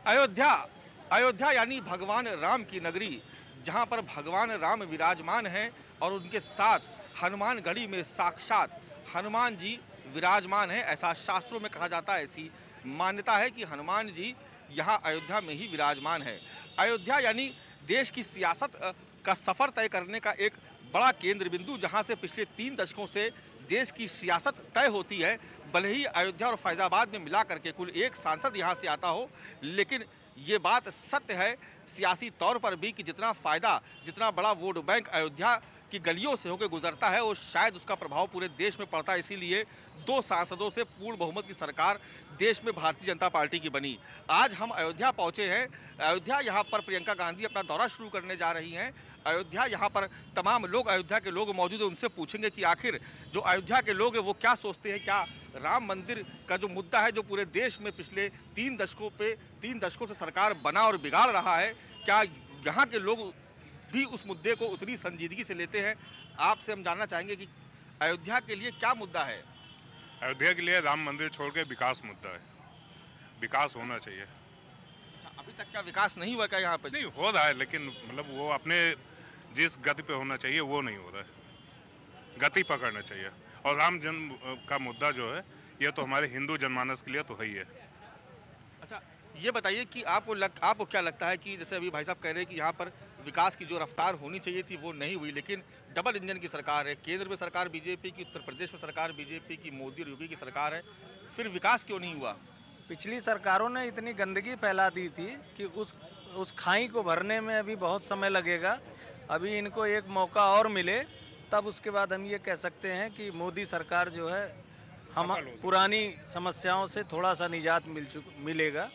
अयोध्या अयोध्या यानी भगवान राम की नगरी, जहां पर भगवान राम विराजमान हैं और उनके साथ हनुमानगढ़ी में साक्षात हनुमान जी विराजमान हैं। ऐसा शास्त्रों में कहा जाता है, ऐसी मान्यता है कि हनुमान जी यहां अयोध्या में ही विराजमान है। अयोध्या यानी देश की सियासत का सफर तय करने का एक बड़ा केंद्र बिंदु, जहां से पिछले 3 दशकों से देश की सियासत तय होती है। भले ही अयोध्या और फैजाबाद में मिला करके कुल एक सांसद यहां से आता हो, लेकिन ये बात सत्य है सियासी तौर पर भी कि जितना फायदा, जितना बड़ा वोट बैंक अयोध्या की गलियों से होकर गुजरता है, वो शायद उसका प्रभाव पूरे देश में पड़ता है। इसीलिए 2 सांसदों से पूर्ण बहुमत की सरकार देश में भारतीय जनता पार्टी की बनी। आज हम अयोध्या पहुंचे हैं। अयोध्या, यहाँ पर प्रियंका गांधी अपना दौरा शुरू करने जा रही हैं। अयोध्या, यहाँ पर तमाम लोग, अयोध्या के लोग मौजूद हैं। उनसे पूछेंगे कि आखिर जो अयोध्या के लोग हैं वो क्या सोचते हैं। क्या राम मंदिर का जो मुद्दा है, जो पूरे देश में पिछले 3 दशकों से सरकार बना और बिगाड़ रहा है, क्या यहाँ के लोग भी उस मुद्दे को उतनी संजीदगी से लेते हैं। आपसे हम जानना चाहेंगे कि अयोध्या के लिए क्या मुद्दा है। अयोध्या के लिए राम मंदिर छोड़ के विकास मुद्दा है। विकास होना चाहिए। अच्छा, अभी तक क्या विकास नहीं हुआ क्या यहाँ पे? नहीं हो रहा है, लेकिन मतलब वो अपने जिस गति पे होना चाहिए वो नहीं हो रहा है। गति पकड़ना चाहिए। और राम जन्म का मुद्दा जो है, ये तो हमारे हिंदू जनमानस के लिए तो है ही है। अच्छा, ये बताइए कि आपको क्या लगता है कि जैसे अभी भाई साहब कह रहे हैं कि यहाँ पर विकास की जो रफ्तार होनी चाहिए थी वो नहीं हुई, लेकिन डबल इंजन की सरकार है, केंद्र में सरकार बीजेपी की, उत्तर प्रदेश में सरकार बीजेपी की, मोदी और योगी की सरकार है, फिर विकास क्यों नहीं हुआ? पिछली सरकारों ने इतनी गंदगी फैला दी थी कि उस खाई को भरने में अभी बहुत समय लगेगा। अभी इनको एक मौका और मिले, तब उसके बाद हम ये कह सकते हैं कि मोदी सरकार जो है, हम पुरानी समस्याओं से थोड़ा सा निजात मिलेगा।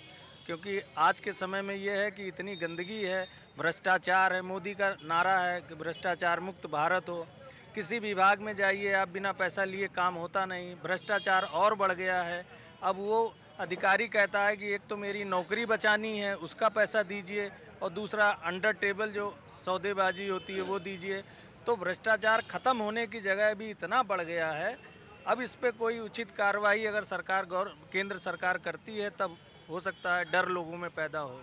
क्योंकि आज के समय में ये है कि इतनी गंदगी है, भ्रष्टाचार है। मोदी का नारा है कि भ्रष्टाचार मुक्त भारत हो। किसी विभाग में जाइए आप, बिना पैसा लिए काम होता नहीं, भ्रष्टाचार और बढ़ गया है। अब वो अधिकारी कहता है कि एक तो मेरी नौकरी बचानी है, उसका पैसा दीजिए, और दूसरा अंडर टेबल जो सौदेबाजी होती है वो दीजिए। तो भ्रष्टाचार ख़त्म होने की जगह भी इतना बढ़ गया है। अब इस पे कोई उचित कार्रवाई अगर केंद्र सरकार करती है, तब हो सकता है डर लोगों में पैदा हो।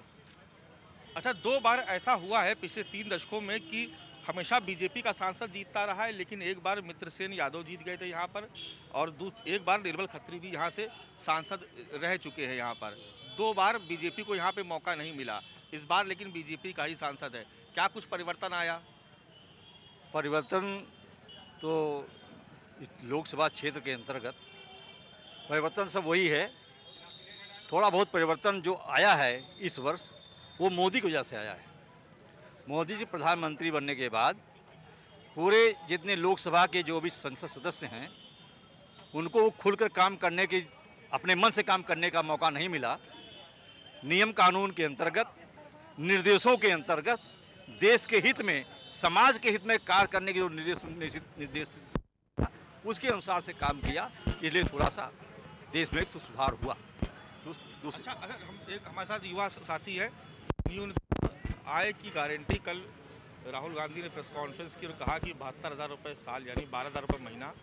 अच्छा, 2 बार ऐसा हुआ है पिछले 3 दशकों में कि हमेशा बीजेपी का सांसद जीतता रहा है, लेकिन एक बार मित्रसेन यादव जीत गए थे यहाँ पर, और एक बार निर्मल खत्री भी यहाँ से सांसद रह चुके हैं यहाँ पर। 2 बार बीजेपी को यहाँ पे मौका नहीं मिला, इस बार लेकिन बीजेपी का ही सांसद है। क्या कुछ परिवर्तन आया? परिवर्तन तो इस लोकसभा क्षेत्र के अंतर्गत परिवर्तन सब वही है। थोड़ा बहुत परिवर्तन जो आया है इस वर्ष, वो मोदी की वजह से आया है। मोदी जी प्रधानमंत्री बनने के बाद पूरे जितने लोकसभा के जो भी संसद सदस्य हैं, उनको वो खुलकर काम करने की, अपने मन से काम करने का मौका नहीं मिला। नियम कानून के अंतर्गत, निर्देशों के अंतर्गत, देश के हित में, समाज के हित में कार्य करने के जो निर्देश उसके अनुसार से काम किया, इसलिए थोड़ा सा देश में तो सुधार हुआ। अच्छा, अगर हमारे साथ युवा साथी है, न्यूनतम आय की गारंटी कल राहुल गांधी ने प्रेस कॉन्फ्रेंस की और कहा कि 72,000 रुपये साल यानी 12,000 रुपये महीना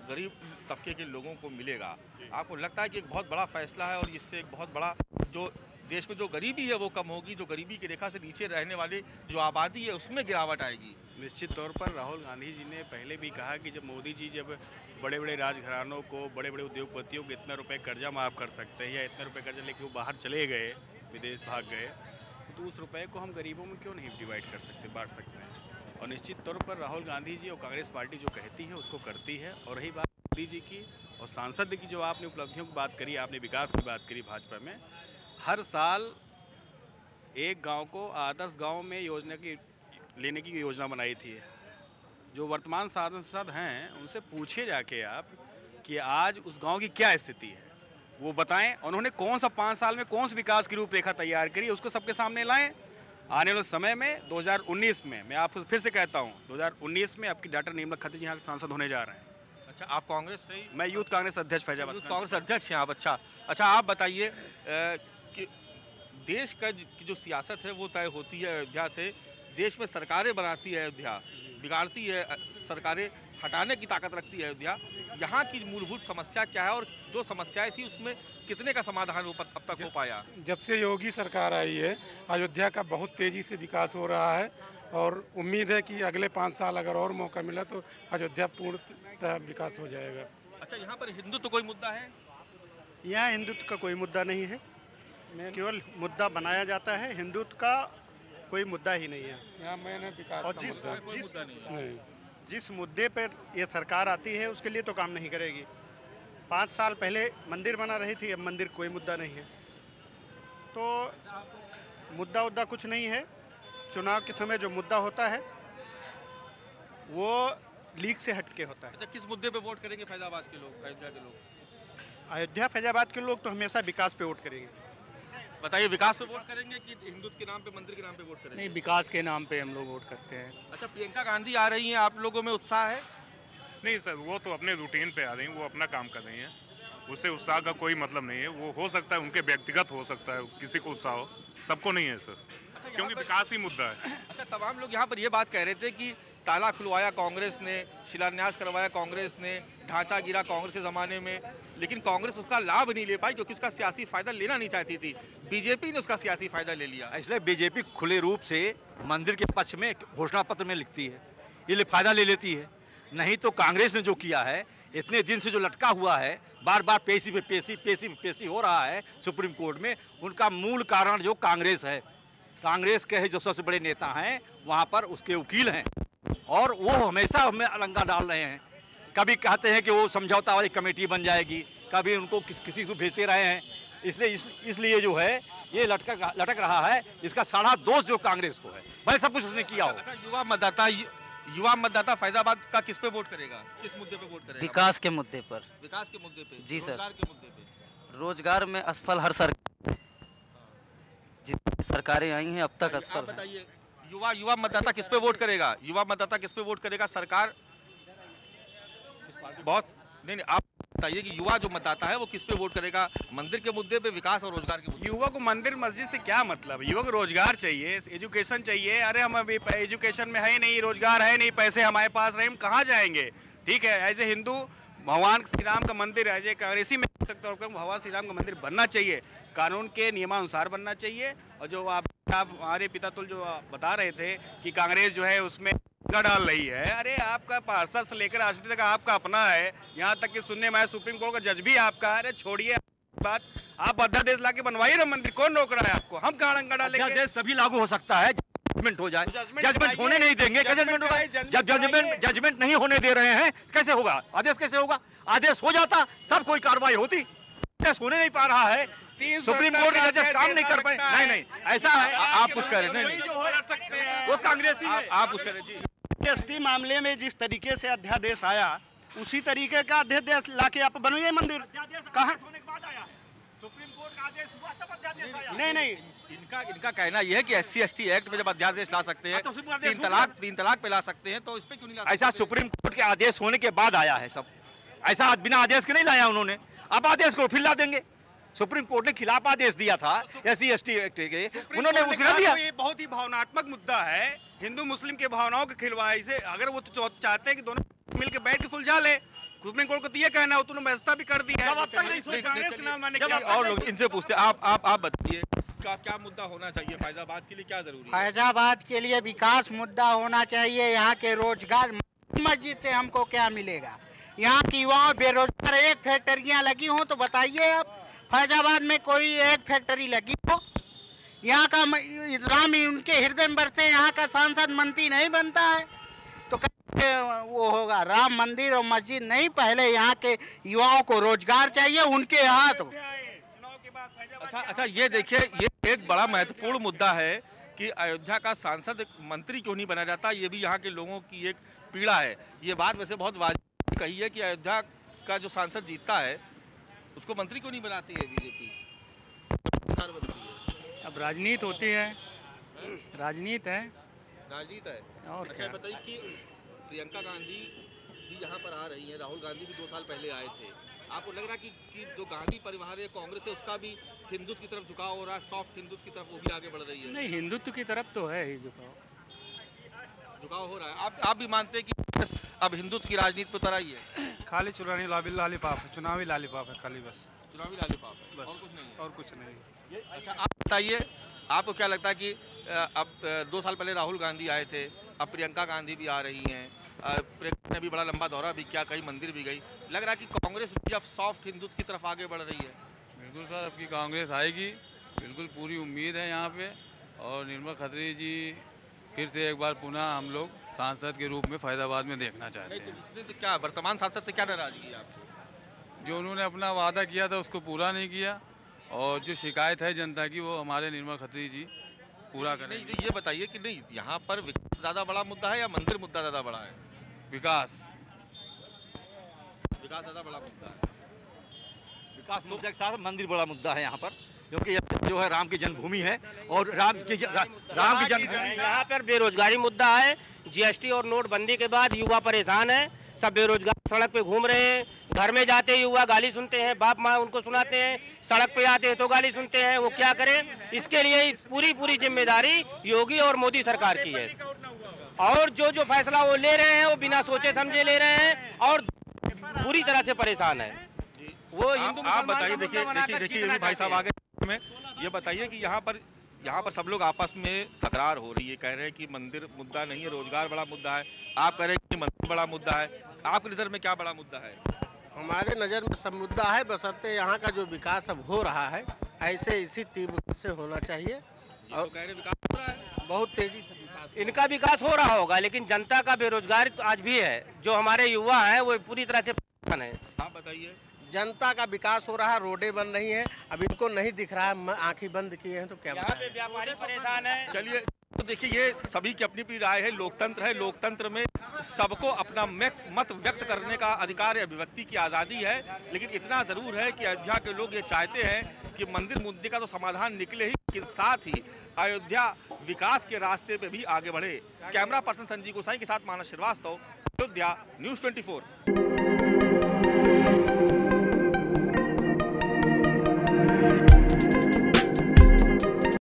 गरीब तबके के लोगों को मिलेगा। आपको लगता है कि एक बहुत बड़ा फैसला है और इससे एक बहुत बड़ा जो देश में जो गरीबी है वो कम होगी, जो गरीबी की रेखा से नीचे रहने वाले जो आबादी है उसमें गिरावट आएगी? निश्चित तौर पर राहुल गांधी जी ने पहले भी कहा कि जब मोदी जी बड़े बड़े राजघरानों को, बड़े बड़े उद्योगपतियों को इतना रुपए कर्जा माफ़ कर सकते हैं, या इतने रुपए कर्जा लेके वो बाहर चले गए, विदेश भाग गए, तो उस रुपए को हम गरीबों में क्यों नहीं डिवाइड कर सकते, बांट सकते हैं। और निश्चित तौर पर राहुल गांधी जी और कांग्रेस पार्टी जो कहती है उसको करती है। और रही बात मोदी जी की और सांसद की, जो आपने उपलब्धियों की बात करी, आपने विकास की बात करी, भाजपा में हर साल एक गांव को आदर्श गांव में लेने की योजना बनाई थी। जो वर्तमान सांसद हैं उनसे पूछिए जाके आप कि आज उस गांव की क्या स्थिति है, वो बताएं। उन्होंने कौन सा 5 साल में कौन सी विकास की रूपरेखा तैयार करी, उसको सबके सामने लाएं। आने वाले समय में 2019 में, मैं आपको फिर से कहता हूं, 2019 में आपकी डॉक्टर निर्मला खत्री जी यहाँ सांसद होने जा रहे हैं। अच्छा, आप कांग्रेस से ही? मैं यूथ कांग्रेस अध्यक्ष फैजाबाद। यूथ कांग्रेस अध्यक्ष हैं आप? अच्छा, आप बताइए कि देश का की जो सियासत है वो तय होती है अयोध्या से। देश में सरकारें बनाती है अयोध्या, बिगाड़ती है सरकारें, हटाने की ताकत रखती है अयोध्या। यहाँ की मूलभूत समस्या क्या है और जो समस्याएं थी उसमें कितने का समाधान अब तक हो पाया? जब से योगी सरकार आई है अयोध्या का बहुत तेज़ी से विकास हो रहा है और उम्मीद है कि अगले 5 साल अगर और मौका मिला तो अयोध्या पूर्णतः विकास हो जाएगा। अच्छा, यहाँ पर हिंदुत्व कोई मुद्दा है? यहाँ हिंदुत्व का कोई मुद्दा नहीं है, केवल मुद्दा बनाया जाता है, हिंदुत्व का कोई मुद्दा ही नहीं है। यहाँ मैंने विकास और का जिस मुद्दा कोई मुद्दा नहीं है। नहीं। जिस मुद्दे पर ये सरकार आती है उसके लिए तो काम नहीं करेगी। 5 साल पहले मंदिर बना रही थी, अब मंदिर कोई मुद्दा नहीं है। तो मुद्दा कुछ नहीं है। चुनाव के समय जो मुद्दा होता है वो लीक से हटके होता है। अच्छा, किस मुद्दे पे वोट करेंगे फैजाबाद के लोग, अयोध्या के लोग? अयोध्या फैजाबाद के लोग तो हमेशा विकास पे वोट करेंगे। बताइए, विकास पे वोट करेंगे कि हिंदुत्व के नाम पे, मंदिर के नाम पे वोट करेंगे? नहीं, विकास के नाम पे हम लोग वोट करते हैं। अच्छा, प्रियंका गांधी आ रही हैं, आप लोगों में उत्साह है? नहीं सर, वो तो अपने रूटीन पे आ रही हैं, वो अपना काम कर रही हैं, उससे उत्साह का कोई मतलब नहीं है। वो हो सकता है उनके व्यक्तिगत हो सकता है, किसी को उत्साह हो, सबको नहीं है सर, क्योंकि विकास ही मुद्दा है। अच्छा, तमाम लोग यहाँ पर ये बात कह रहे थे कि ताला खुलवाया कांग्रेस ने, शिलान्यास करवाया कांग्रेस ने, ढांचा गिरा कांग्रेस के ज़माने में, लेकिन कांग्रेस उसका लाभ नहीं ले पाई क्योंकि उसका सियासी फायदा लेना नहीं चाहती थी। बीजेपी ने उसका सियासी फायदा ले लिया। इसलिए बीजेपी खुले रूप से मंदिर के पक्ष में घोषणा पत्र में लिखती है, ये फायदा ले लेती है। नहीं तो कांग्रेस ने जो किया है, इतने दिन से जो लटका हुआ है, बार बार पेशी पे पेशी हो रहा है सुप्रीम कोर्ट में, उनका मूल कारण जो कांग्रेस है, कांग्रेस के जो सबसे बड़े नेता हैं वहाँ पर उसके वकील हैं और वो हमेशा हमें अलंगा डाल रहे हैं। कभी कहते हैं कि वो समझौता वाली कमेटी बन जाएगी, कभी उनको किसी को भेजते रहे हैं। इसलिए जो है ये लटक रहा है। इसका सारा दोष जो कांग्रेस को है, भले सब कुछ उसने किया हो। अच्छा, युवा मतदाता फैजाबाद का किस पे वोट करेगा, किस मुद्दे पे वोट करेगा? विकास के मुद्दे पर। विकास के मुद्दे पे? जी सर। रोजगार के मुद्दे पे? रोजगार में असफल हर सरकार, जितनी सरकारें आई हैं अब तक आप असफल हैं। बताइए, युवा मतदाता किस पे वोट करेगा? युवा मतदाता किस पे वोट करेगा? सरकार बहुत नहीं, आप बताइए कि युवा जो मतदाता है वो किस पे वोट करेगा? मंदिर के मुद्दे पे, विकास और रोजगार के मुद्दे? युवा को मंदिर मस्जिद से क्या मतलब? युवा को रोजगार चाहिए, एजुकेशन चाहिए। अरे हम अभी एजुकेशन में है नहीं, रोजगार है नहीं, पैसे हमारे पास रहे, हम कहाँ जाएंगे? ठीक है, एज ए हिंदू भगवान श्री राम का मंदिर, एज ए कांग्रेसी में तौर पर भगवान श्री राम का मंदिर बनना चाहिए, कानून के नियमानुसार बनना चाहिए। और जो आप हमारे पिता तुल जो बता रहे थे कि कांग्रेस जो है उसमें डाल रही है, अरे आपका पार्षद से लेकर राष्ट्रपति तक आपका अपना है, यहाँ तक कि सुनने में आया सुप्रीम कोर्ट का जज भी आपका है। अरे छोड़िए बात, आप अध्यादेश लाके बनवाइए ना मंदिर, कौन रोक रहा है आपको? हम कहाँ डंगा डालेंगे? अध्यादेश तभी लागू हो सकता है जजमेंट हो जाए। जजमेंट होने नहीं देंगे, कैसे जजमेंट होगा? जब जजमेंट नहीं होने दे रहे हैं कैसे होगा? आदेश कैसे होगा? आदेश हो जाता तब कोई कार्रवाई होती, आदेश होने नहीं पा रहा है। सुप्रीम कोर्ट के जजेस काम नहीं कर पाए। नहीं, ऐसा है। आप कुछ कह रहे हैं? वो कांग्रेसी है। आप कुछ कह रहे हैं? जी, एसटी मामले में जिस तरीके से अध्यादेश आया उसी तरीके का अध्यादेश लाके आप बनवाइए मंदिर। कहाँ? सुप्रीम कोर्ट का आदेश हुआ तब अध्यादेश आया। नहीं, इनका कहना यह है कि SC/ST एक्ट में जब अध्यादेश ला सकते हैं, तो उसमें अध्यादेश 3 तलाक पे ला सकते हैं, तो इस पे क्यों नहीं ला सकते? ऐसा सुप्रीम कोर्ट के आदेश होने के बाद आया है सब, ऐसा बिना आदेश के नहीं लाया उन्होंने। अब आदेश को फिर ला देंगे। सुप्रीम कोर्ट ने खिलाफ आदेश दिया था SC/ST एक्ट के, उन्होंने उसने दिया। ये बहुत ही भावनात्मक मुद्दा है, हिंदू मुस्लिम के भावनाओं के खिलवाड़ से। अगर वो तो चाहते हैं कि दोनों मिलकर बैठ के सुलझा ले, सुप्रीम कोर्ट को तो ये कहना है, उन्होंने व्यवस्था भी कर दी है। और लोग इनसे पूछते हैं, आप बताइए क्या मुद्दा होना चाहिए फैजाबाद के लिए, क्या जरूरी है? फैजाबाद के लिए विकास मुद्दा होना चाहिए। यहाँ के रोजगार, मस्जिद से हमको क्या मिलेगा? यहाँ की युवाओं बेरोजगार, एक फैक्ट्रियाँ लगी हों तो बताइए आप, फैजाबाद में कोई एक फैक्ट्री लगी हो? यहाँ का राम उनके हृदय में बरसे, यहाँ का सांसद मंत्री नहीं बनता है तो कैसे वो होगा? राम मंदिर और मस्जिद नहीं, पहले यहाँ के युवाओं को रोजगार चाहिए, उनके हाथ। अच्छा, ये देखिए, ये एक बड़ा महत्वपूर्ण मुद्दा है कि अयोध्या का सांसद मंत्री क्यों नहीं बना जाता। ये भी यहाँ के लोगों की एक पीड़ा है। ये बात वैसे बहुत वाजिब कही है कि अयोध्या का जो सांसद जीतता है उसको मंत्री क्यों नहीं बनाती है बीजेपी? अब राजनीति होती है, राजनीति है। राजनीति है। और अच्छा, बताइए कि प्रियंका गांधी भी यहाँ पर आ रही है, राहुल गांधी भी 2 साल पहले आए थे। आपको लग रहा है कि जो गांधी परिवार है कांग्रेस है, उसका भी हिंदुत्व की तरफ झुकाव हो रहा है, सॉफ्ट हिंदुत्व की तरफ वो भी आगे बढ़ रही है? नहीं, हिंदुत्व की तरफ तो है ही झुकाव। झुकाव हो रहा है। आप भी मानते हैं कि कांग्रेस अब हिंदुत्व की राजनीति पर उतर आई है? खाली चुनावी लालीपाप है, चुनावी लालीपाप है खाली, बस चुनावी लालीपाप है, बस, और कुछ नहीं है। और कुछ नहीं। अच्छा, आप बताइए, आपको क्या लगता है कि अब 2 साल पहले राहुल गांधी आए थे, अब प्रियंका गांधी भी आ रही हैं, प्रियंका ने भी बड़ा लंबा दौरा भी किया, कई मंदिर भी गई, लग रहा है कि कांग्रेस भी अब सॉफ्ट हिंदुत्व की तरफ आगे बढ़ रही है? बिल्कुल सर, अब की कांग्रेस आएगी, बिल्कुल पूरी उम्मीद है यहाँ पे। और निर्मला खत्री जी फिर से एक बार पुनः हम लोग सांसद के रूप में फैजाबाद में देखना चाहते हैं। तो क्या वर्तमान सांसद से क्या नाराजगी है आपसे? जो उन्होंने अपना वादा किया था उसको पूरा नहीं किया, और जो शिकायत है जनता की वो हमारे निर्मला खत्री जी पूरा करेंगे। नहीं, ये बताइए कि नहीं यहाँ पर विकास ज़्यादा बड़ा मुद्दा है या मंदिर मुद्दा ज़्यादा बड़ा है? विकास ज़्यादा बड़ा मुद्दा है। विकास मुद्दे के साथ मंदिर बड़ा मुद्दा है यहाँ पर, क्योंकि जो है राम की जन्मभूमि है और राम की जन्म। यहाँ पर बेरोजगारी मुद्दा है। जीएसटी और नोटबंदी के बाद युवा परेशान है, सब बेरोजगार सड़क पे घूम रहे हैं। घर में जाते युवा गाली सुनते हैं, बाप माँ उनको सुनाते हैं, सड़क पे आते हैं तो गाली सुनते हैं। वो क्या करें? इसके लिए पूरी जिम्मेदारी योगी और मोदी सरकार की है। और जो फैसला वो ले रहे हैं वो बिना सोचे समझे ले रहे हैं और पूरी तरह से परेशान है वो। हिंदू आप बताइए, देखिए ये भी भाई साहब आगे में, ये बताइए कि यहाँ पर सब लोग आपस में तकरार हो रही है, कह रहे हैं कि मंदिर मुद्दा नहीं है, रोजगार बड़ा मुद्दा है। आप कह रहे हैं कि मंदिर बड़ा मुद्दा है। आपकी नज़र में क्या बड़ा मुद्दा है? हमारे नज़र में सब मुद्दा है, बशर्ते यहाँ का जो विकास अब हो रहा है ऐसे इसी तीव्रता से होना चाहिए। और कह रहे विकास हो रहा है, बहुत तेजी से विकास। इनका विकास हो रहा होगा, लेकिन जनता का बेरोजगारी तो आज भी है। जो हमारे युवा हैं वो पूरी तरह से परेशान है। आप बताइए। जनता का विकास हो रहा है, रोडें बन रही हैं, अब इनको नहीं दिख रहा है, आंखें बंद किए हैं तो क्या बताएं। व्यापारी परेशान है। चलिए, तो देखिए ये सभी की अपनी अपनी राय है। लोकतंत्र है, लोकतंत्र में सबको अपना मत व्यक्त करने का अधिकार है, अभिव्यक्ति की आज़ादी है। लेकिन इतना ज़रूर है कि अयोध्या के लोग ये चाहते हैं कि मंदिर मुद्दे का तो समाधान निकले ही, लेकिन साथ ही अयोध्या विकास के रास्ते पे भी आगे बढ़े। कैमरा पर्सन संजीव गोसाई के साथ मानस श्रीवास्तव, अयोध्या, न्यूज़ 24।